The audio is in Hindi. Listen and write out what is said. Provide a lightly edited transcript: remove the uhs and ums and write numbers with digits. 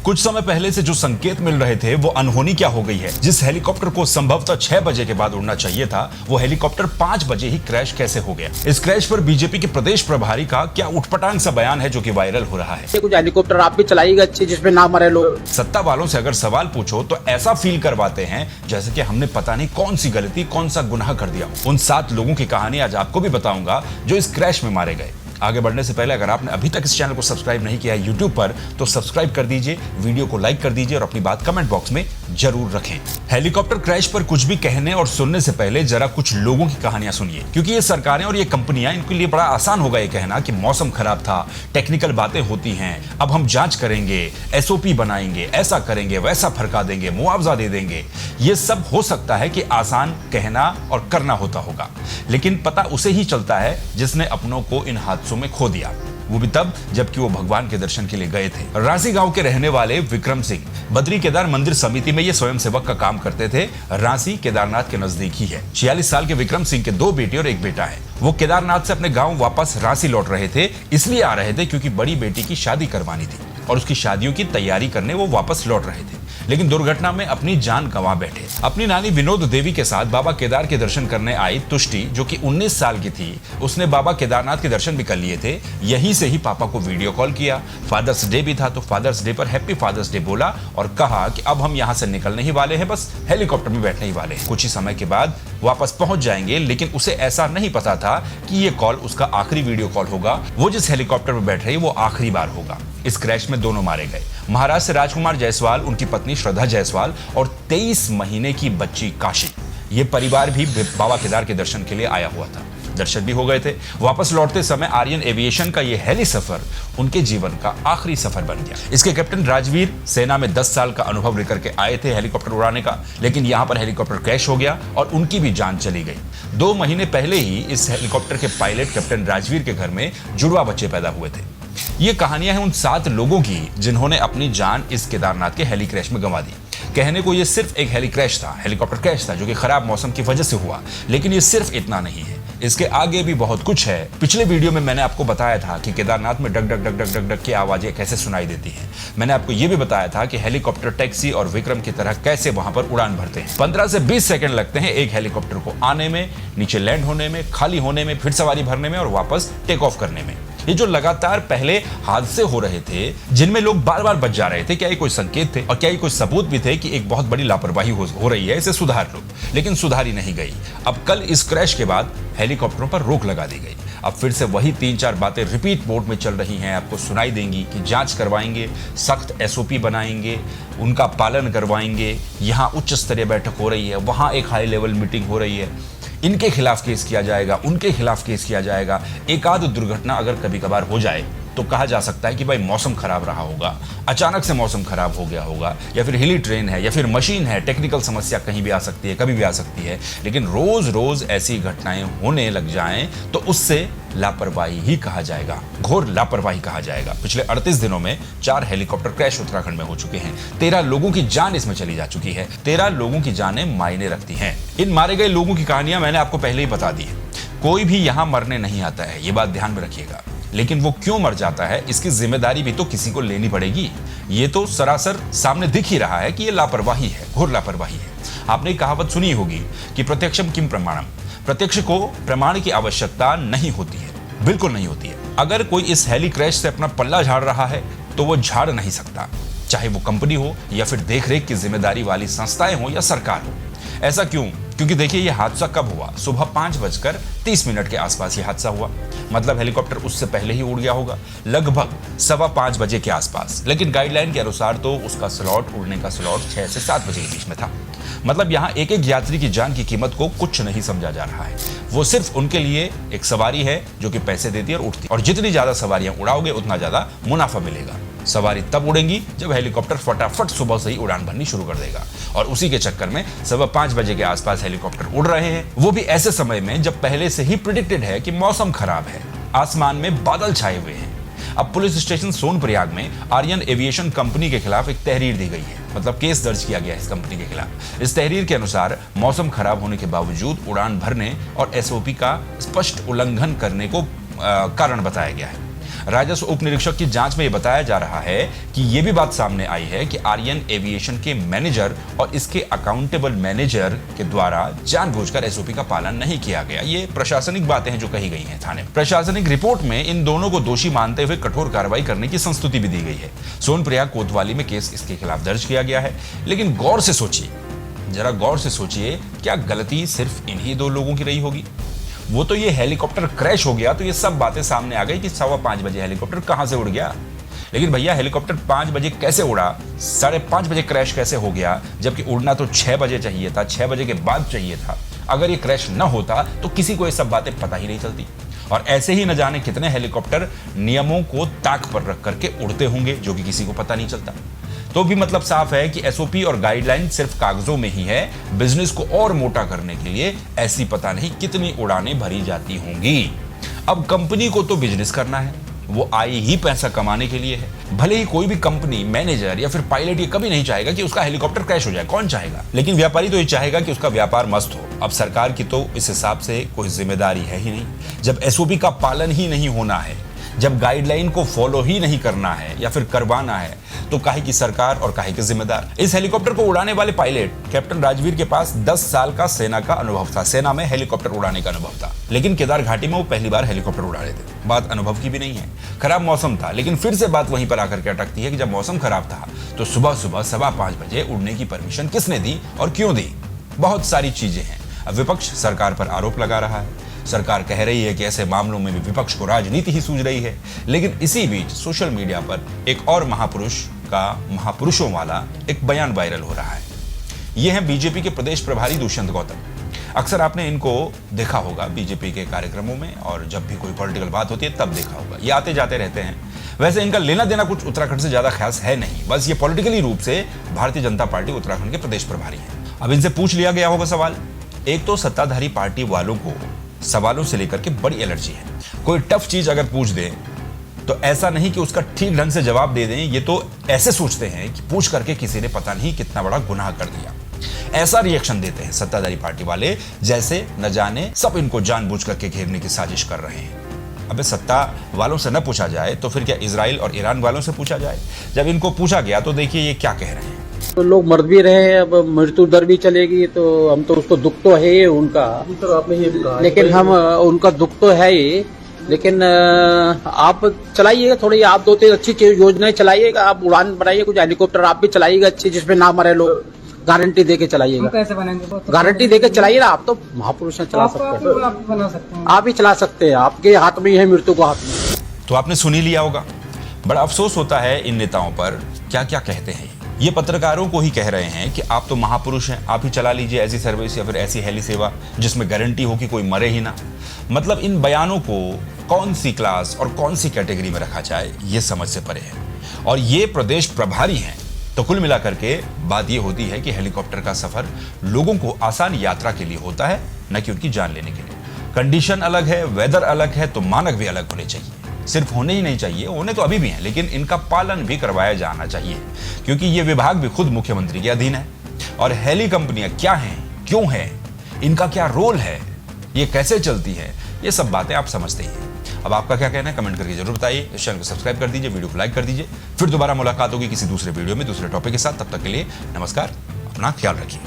कुछ समय पहले से जो संकेत मिल रहे थे वो अनहोनी क्या हो गई है। जिस हेलीकॉप्टर को संभवतः 6 बजे के बाद उड़ना चाहिए था, वो हेलीकॉप्टर 5 बजे ही क्रैश कैसे हो गया। इस क्रैश पर बीजेपी के प्रदेश प्रभारी का क्या उटपटांग सा बयान है जो कि वायरल हो रहा है। कुछ हेलीकॉप्टर आप भी चलाइएगा अच्छी, जिसमें ना मरे लोग। सत्ता वालों से अगर सवाल पूछो तो ऐसा फील करवाते हैं जैसे कि हमने पता नहीं कौन सी गलती, कौन सा गुनाह कर दिया। उन 7 लोगों की कहानी आज आपको भी बताऊंगा जो इस क्रैश में मारे गए। आगे बढ़ने से पहले अगर आपने अभी तक इस चैनल को सब्सक्राइब नहीं किया है यूट्यूब पर, तो सब्सक्राइब कर दीजिए, वीडियो को लाइक कर दीजिए और अपनी बात कमेंट बॉक्स में जरूर रखें। हेलीकॉप्टर क्रैश पर कुछ भी कहने और सुनने से पहले जरा कुछ लोगों की कहानियां सुनिए, क्योंकि ये सरकारें और ये कंपनियां, इनके लिए बड़ा आसान होगा ये कहना कि मौसम खराब था, टेक्निकल बातें होती हैं, अब हम जांच करेंगे, एसओपी बनाएंगे, ऐसा करेंगे, वैसा फरका देंगे, मुआवजा दे देंगे। ये सब हो सकता है कि आसान कहना और करना होता होगा, लेकिन पता उसे ही चलता है जिसने अपनों को इन हादसों में खो दिया, वो भी तब जबकि वो भगवान के दर्शन के लिए गए थे। रांसी गांव के रहने वाले विक्रम सिंह बद्री केदार मंदिर समिति में ये स्वयंसेवक का काम करते थे। रांसी केदारनाथ के नजदीक ही है। 46 साल के विक्रम सिंह के 2 बेटे और 1 बेटा है। वो केदारनाथ से अपने गांव वापस रांसी लौट रहे थे, इसलिए आ रहे थे क्योंकि बड़ी बेटी की शादी करवानी थी और उसकी शादियों की तैयारी करने वो वापस लौट रहे थे, लेकिन दुर्घटना में अपनी जान गंवा बैठे। अपनी नानी विनोद देवी के साथ बाबा केदार के दर्शन करने आई तुष्टि, जो कि 19 साल की थी, उसने बाबा केदारनाथ के दर्शन भी कर लिए थे। यहीं से ही पापा को वीडियो कॉल किया। फादर्स डे भी था, तो फादर्स डे पर हैप्पी फादर्स डे बोला और कहा कि अब हम यहाँ से निकलने ही वाले हैं, बस हेलीकॉप्टर में बैठने ही वाले हैं, कुछ ही समय के बाद वापस पहुंच जाएंगे। लेकिन उसे ऐसा नहीं पता था कि ये कॉल उसका आखिरी वीडियो कॉल होगा। वो जिस हेलीकॉप्टर में बैठ रही वो आखिरी बार होगा। इस क्रैश में दोनों मारे गए। महाराष्ट्र से राजकुमार जायसवाल, उनकी पत्नी श्रद्धा जायसवाल और 23 महीने की बच्ची काशी। ये परिवार भी बाबा केदार के दर्शन के लिए आया हुआ था। दर्शन भी हो गए थे। वापस लौटते समय आर्यन एविएशन का ये हेली सफर उनके जीवन का आखिरी सफर बन गया। इसके कैप्टन राजवीर सेना में 10 साल का अनुभव लेकर के आए थे हेलीकॉप्टर उड़ाने का, लेकिन यहां पर हेलीकॉप्टर क्रैश हो गया और उनकी भी जान चली गई। 2 महीने पहले ही इस हेलीकॉप्टर के पायलट कैप्टन राजवीर के घर में जुड़वा बच्चे पैदा हुए थे। ये कहानियां हैं उन 7 लोगों की जिन्होंने अपनी जान इस केदारनाथ के हेली क्रैश में गंवा दी। कहने को ये सिर्फ एक हेली क्रैश था, हेलीकॉप्टर क्रैश था जो कि खराब मौसम की वजह से हुआ, लेकिन ये सिर्फ इतना नहीं है, इसके आगे भी बहुत कुछ है। पिछले वीडियो में मैंने आपको बताया था कि केदारनाथ में डग डग डग डग डग डग की आवाजें कैसे सुनाई देती हैं। मैंने आपको ये भी बताया था कि हेलीकॉप्टर टैक्सी और विक्रम की तरह कैसे वहां पर उड़ान भरते हैं। 15 से 20 सेकंड लगते हैं एक हेलीकॉप्टर को आने में, नीचे लैंड होने में, खाली होने में, फिर सवारी भरने में और वापस टेक ऑफ करने में। ये जो लगातार पहले हादसे हो रहे थे जिनमें लोग बार बार बच जा रहे थे, क्या ये कोई संकेत थे और क्या ये कोई सबूत भी थे कि एक बहुत बड़ी लापरवाही हो रही है, इसे सुधार लो, लेकिन सुधारी नहीं गई। अब कल इस क्रैश के बाद हेलीकॉप्टरों पर रोक लगा दी गई। अब फिर से वही 3-4 बातें रिपीट मोड में चल रही हैं, आपको सुनाई देंगी कि जांच करवाएंगे, सख्त एसओपी बनाएंगे, उनका पालन करवाएंगे। यहाँ उच्च स्तरीय बैठक हो रही है, वहाँ एक हाई लेवल मीटिंग हो रही है, इनके खिलाफ केस किया जाएगा, उनके खिलाफ केस किया जाएगा। एक आध दुर्घटना अगर कभी कभार हो जाए तो कहा जा सकता है कि भाई मौसम खराब रहा होगा, अचानक से मौसम खराब हो गया होगा, या फिर हिली ट्रेन है, या फिर मशीन है, टेक्निकल समस्या कहीं भी आ सकती है, कभी भी आ सकती है। लेकिन रोज रोज ऐसी घटनाएं होने लग जाएं तो उससे लापरवाही ही कहा जाएगा, घोर लापरवाही कहा जाएगा। पिछले 38 दिनों में 4 हेलीकॉप्टर क्रैश उत्तराखंड में हो चुके हैं। 13 लोगों की जान इसमें चली जा चुकी है। 13 लोगों की जानें मायने रखती हैं। इन मारे गए लोगों की कहानियां मैंने आपको पहले ही बता दी है। कोई भी यहां मरने नहीं आता है, ये बात ध्यान में रखिएगा, लेकिन वो क्यों मर जाता है इसकी जिम्मेदारी भी तो किसी को लेनी पड़ेगी। ये तो सरासर सामने दिख ही रहा है कि ये लापरवाही है, घोर लापरवाही है। आपने एक कहावत सुनी होगी कि प्रत्यक्षम किम प्रमाणम। प्रत्यक्ष को प्रमाण की आवश्यकता नहीं होती है, बिल्कुल नहीं होती है। अगर कोई इस हेली क्रैश से अपना पल्ला झाड़ रहा है तो वो झाड़ नहीं सकता, चाहे वो कंपनी हो या फिर देखरेख की जिम्मेदारी वाली संस्थाएं हो या सरकार हो। ऐसा क्यों? क्योंकि देखिए ये हादसा कब हुआ? सुबह 5:30 के आसपास ये हादसा हुआ। मतलब हेलीकॉप्टर उससे पहले ही उड़ गया होगा, लगभग 5:15 बजे के आसपास। लेकिन गाइडलाइन के अनुसार तो उसका स्लॉट, उड़ने का स्लॉट 6 से 7 बजे के बीच में था। मतलब यहाँ एक एक यात्री की जान की कीमत को कुछ नहीं समझा जा रहा है। वो सिर्फ उनके लिए एक सवारी है जो कि पैसे देती है और उठती है, और जितनी ज्यादा सवारियां उड़ाओगे उतना ज्यादा मुनाफा मिलेगा। सवारी तब उड़ेंगी जब हेलीकॉप्टर फटाफट सुबह से ही उड़ान भरनी शुरू कर देगा, और उसी के चक्कर में 5:15 बजे के आसपास हेलीकॉप्टर उड़ रहे हैं, वो भी ऐसे समय में जब पहले से ही प्रिडिक्टेड है कि मौसम खराब है, आसमान में बादल छाए हुए हैं। अब पुलिस स्टेशन सोनप्रयाग में आर्यन एविएशन कंपनी के खिलाफ एक तहरीर दी गई है, मतलब केस दर्ज किया गया है इस कंपनी के खिलाफ। इस तहरीर के अनुसार मौसम खराब होने के बावजूद उड़ान भरने और एसओपी का स्पष्ट उल्लंघन करने को कारण बताया गया है। राजस्व उप निरीक्षक की जांच में यह बताया जा रहा है कि यह भी बात सामने आई है कि आर्यन एविएशन के मैनेजर और इसके अकाउंटेबल मैनेजर के द्वारा जानबूझकर एसओपी का पालन नहीं किया गया। ये प्रशासनिक बातें हैं जो कही गई हैं थाने में। प्रशासनिक रिपोर्ट में इन दोनों को दोषी मानते हुए कठोर कार्रवाई करने की संस्तुति भी दी गई है। सोनप्रयाग कोतवाली में केस इसके खिलाफ दर्ज किया गया है। लेकिन गौर से सोचिए, जरा गौर से सोचिए, क्या गलती सिर्फ इन्हीं दो लोगों की रही होगी? वो तो ये हेलीकॉप्टर क्रैश हो गया तो ये सब बातें सामने आ गई कि 5:15 बजे हेलीकॉप्टर कहां से उड़ गया। लेकिन भैया हेलीकॉप्टर 5 बजे कैसे उड़ा, 5:30 बजे क्रैश कैसे हो गया, जबकि उड़ना तो 6 बजे चाहिए था, 6 बजे के बाद चाहिए था। अगर ये क्रैश न होता तो किसी को ये सब बातें पता ही नहीं चलती। और ऐसे ही न जाने कितने हेलीकॉप्टर नियमों को ताक पर रख करके उड़ते होंगे जो कि किसी को पता नहीं चलता। तो भी मतलब साफ है कि एसओपी और गाइडलाइन सिर्फ कागजों में ही है। बिजनेस को और मोटा करने के लिए ऐसी पता नहीं कितनी उड़ानें भरी जाती होंगी। अब कंपनी को तो बिजनेस करना है, वो आई ही पैसा कमाने के लिए है। भले ही कोई भी कंपनी मैनेजर या फिर पायलट ये कभी नहीं चाहेगा कि उसका हेलीकॉप्टर क्रैश हो जाए, कौन चाहेगा? लेकिन व्यापारी तो ये चाहेगा कि उसका व्यापार मस्त हो। अब सरकार की तो इस हिसाब से कोई जिम्मेदारी है ही नहीं। जब एसओपी का पालन ही नहीं होना है, जब गाइडलाइन को फॉलो ही नहीं करना है या फिर करवाना है, तो काहे की सरकार और काहे के जिम्मेदार? इस हेलीकॉप्टर को उड़ाने वाले पायलट कैप्टन राजवीर के पास 10 साल का सेना का अनुभव था, सेना में हेलीकॉप्टर उड़ाने का अनुभव था। लेकिन केदार घाटी में वो पहली बार हेलीकॉप्टर उड़ा रहे थे। बात अनुभव की भी नहीं है, खराब मौसम था। लेकिन फिर से बात वहीं पर आकर के अटकती है कि जब मौसम खराब था तो सुबह 5:15 बजे उड़ने की परमिशन किसने दी और क्यों दी? बहुत सारी चीजें हैं। अब विपक्ष सरकार पर आरोप लगा रहा है। सरकार कह रही है कि ऐसे मामलों में भी विपक्ष को राजनीति ही सूझ रही है। लेकिन इसी बीच सोशल मीडिया पर एक और महापुरुष का महापुरुषों वाला एक बयान वायरल हो रहा है। ये है बीजेपी के प्रदेश प्रभारी दुष्यंत गौतम। अक्सर आपने इनको देखा होगा बीजेपी के कार्यक्रमों में, और जब भी कोई पॉलिटिकल बात होती है तब देखा होगा। ये आते जाते रहते हैं। वैसे इनका लेना देना कुछ उत्तराखंड से ज्यादा खास है नहीं, बस ये पॉलिटिकली रूप से भारतीय जनता पार्टी उत्तराखंड के प्रदेश प्रभारी हैं। अब इनसे पूछ लिया गया होगा सवाल। एक तो सत्ताधारी पार्टी वालों को सवालों से लेकर के बड़ी एलर्जी है। कोई टफ चीज अगर पूछ दे तो ऐसा नहीं कि उसका ठीक ढंग से जवाब दे दें, ये तो ऐसे सोचते हैं कि पूछ करके किसी ने पता नहीं कितना बड़ा गुनाह कर दिया। ऐसा रिएक्शन देते हैं सत्ताधारी पार्टी वाले जैसे न जाने सब इनको जानबूझ करके घेरने की साजिश कर रहे हैं। अबे सत्ता वालों से न पूछा जाए तो फिर क्या इजराइल और ईरान वालों से पूछा जाए? जब इनको पूछा गया तो देखिए ये क्या कह रहे हैं। तो लोग मर भी रहे हैं, अब मृत्यु दर भी चलेगी, तो हम तो उसको दुख तो है ही उनका, लेकिन हम उनका दुख तो है ही। लेकिन आप चलाइएगा थोड़ी, आप 2-3 अच्छी योजनाएं चलाइएगा, आप उड़ान बनाइए, कुछ हेलीकॉप्टर आप भी चलाइएगा अच्छी, जिसमें ना मरे लोग। गारंटी देके चलाइएगा। कैसे बनेंगे? गारंटी देके चलाइए ना, आप तो महापुरुष हैं, चला सकते हैं। आप बना सकते हैं, आप ही चला सकते हैं, आपके हाथ में ही है मृत्यु को हाथ में। तो आपने सुन ही लिया होगा। बड़ा अफसोस होता है इन नेताओं पर, क्या क्या कहते हैं। ये पत्रकारों को ही कह रहे हैं कि आप तो महापुरुष हैं, आप ही चला लीजिए ऐसी सर्विस या फिर ऐसी हेली सेवा जिसमें गारंटी हो कि कोई मरे ही ना। मतलब इन बयानों को कौन सी क्लास और कौन सी कैटेगरी में रखा जाए ये समझ से परे है। और ये प्रदेश प्रभारी हैं। तो कुल मिलाकर के बात ये होती है कि हेलीकॉप्टर का सफर लोगों को आसान यात्रा के लिए होता है, न कि उनकी जान लेने के लिए। कंडीशन अलग है, वेदर अलग है, तो मानक भी अलग होने चाहिए। सिर्फ होने ही नहीं चाहिए, होने तो अभी भी हैं, लेकिन इनका पालन भी करवाया जाना चाहिए, क्योंकि ये विभाग भी खुद मुख्यमंत्री के अधीन है। और हेली कंपनियां क्या हैं, क्यों हैं, इनका क्या रोल है, ये कैसे चलती है, ये सब बातें आप समझते ही हैं। अब आपका क्या कहना है कमेंट करके जरूर बताइए। इस चैनल को सब्सक्राइब कर दीजिए, वीडियो को लाइक कर दीजिए। फिर दोबारा मुलाकात होगी किसी दूसरे वीडियो में दूसरे टॉपिक के साथ। तब तक के लिए नमस्कार, अपना ख्याल रखिए।